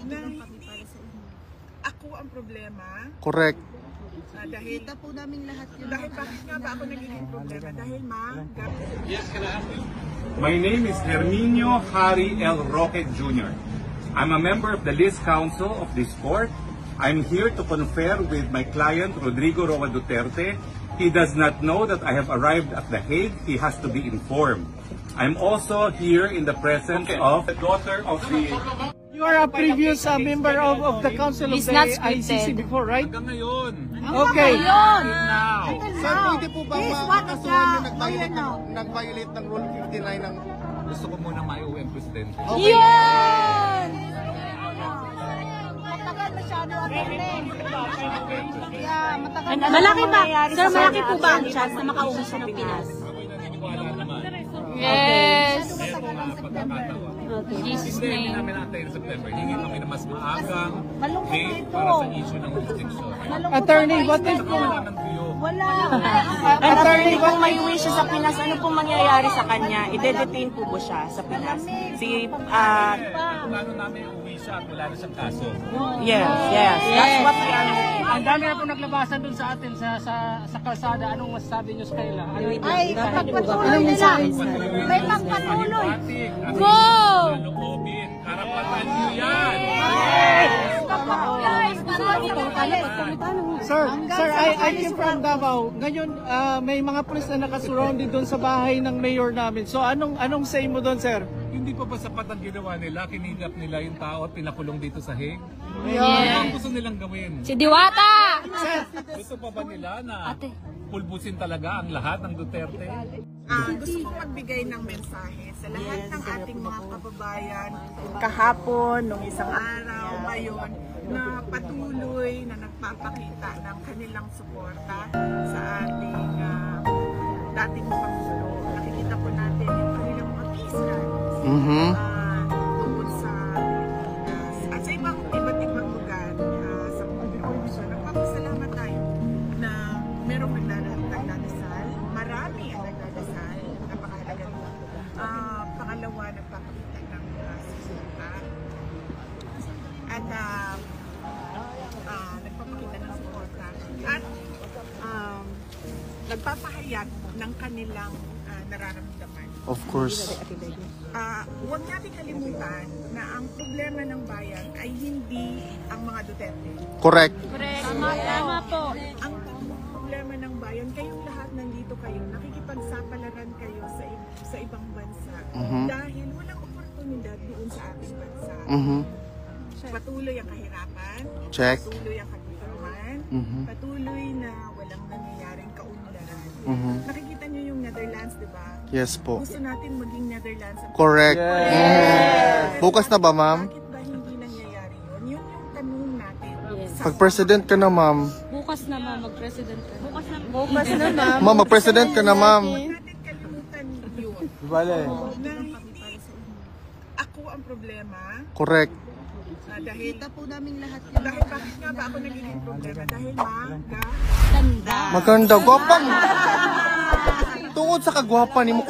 na hindi ako ang problema. Correct. Dahil Kita po namin lahat yun. Dahil bakit nga ba ako nagiging problema? Dahil Yes, can I ask you? My name is Herminio Harry L. Roque Jr. I'm a member of the List Council of this court. I'm here to confer with my client, Rodrigo Roa Duterte. He does not know that I have arrived at The Hague. He has to be informed. I'm also here in the presence of the daughter of the... You are a previous member of the Council of It's the not ICC scripted. before, right? Hanggang ngayon. Okay. Sir, pwede po ba makakasuhan yung nag-violate ng Rule 59 ng... Gusto ko muna maiuwi ang presidente. Yun! Matagal masyado ang matagal. Malaki ba? Sir, malaki po ba ang chance na makauwi siya ng Pinas? Yes! Jesus Hindi name. namin natin sa September. Hingi kami na mas maagang Malungkot date ito. para sa issue ng restriction. Attorney, what if Kailangan kayo. Wala. Attorney, kung may uwi siya sa Pinas, ano pong mangyayari sa kanya? I-detain po ba siya sa Pinas? Plano namin uwi siya at wala na siyang kaso. Yes. That's what we are. ang dami na po naglabasan dun sa atin sa kalsada. Anong masasabi niyo sa kanila? Ay, pagpatuloy nila. May pagpatuloy. Go! Loobin, karapatan niyo yan! Sir, I came from Davao. Ngayon, may mga pulis na nakasurrounded doon sa bahay ng mayor namin. So, anong say mo doon, sir? Hindi pa ba sapat ang ginawa nila? Kinidnap nila yung tao at pinakulong dito sa Hague? Yeah. Ano ang gusto nilang gawin? Si Diwata! Gusto pa ba nila na pulbusin talaga ang lahat ng Duterte? gusto kong magbigay ng mensahe sa lahat ng ating mga kababayan kahapon, nung isang araw, ngayon, na patuloy na nagpapakita ng kanilang suporta sa ating dating Pangulo. Nakikita po natin yung kanilang mga peace runs tungkol sa Pilipinas at sa iba't ibang lugar sa mundo. So, nagpapasalamat tayo na merong nagdadasal, marami ang nagdadasal, napakahalaga nila. Pangalawa, nagpapakita ng susuta at nagpapakita ng suporta at nagpapahayag ng kanilang nararamdaman. Of course. Huwag natin kalimutan na ang problema ng bayan ay hindi ang mga Duterte. Correct. Tama po. Ang problema ng bayan, kayong lahat nandito kayo, nakikipagsapalaran kayo sa ibang bansa dahil walang oportunidad doon sa ating bansa. Patuloy ang kahirapan, Check. patuloy ang kagutuman, patuloy na walang nangyayaring kaunlaran. Nakikita niyo yung Netherlands, di ba? Yes po. Gusto natin maging Netherlands. Correct. Bukas na ba, ma'am? Bakit ba hindi nangyayari yun? Yun yung tanong natin. Pag-president ka na, ma'am. Bukas na mag-president ka. Bukas na, ma'am. Ma'am, mag-president ka na, ma'am. Huwag natin kalimutan yun. Bale. Na ako ang problema. Correct. Dahil Kita po namin lahat yun. dahil bakit nga ba ako nagiging problema? Dahil Maganda. Gwapang. Tungod sa kagwapan ni mo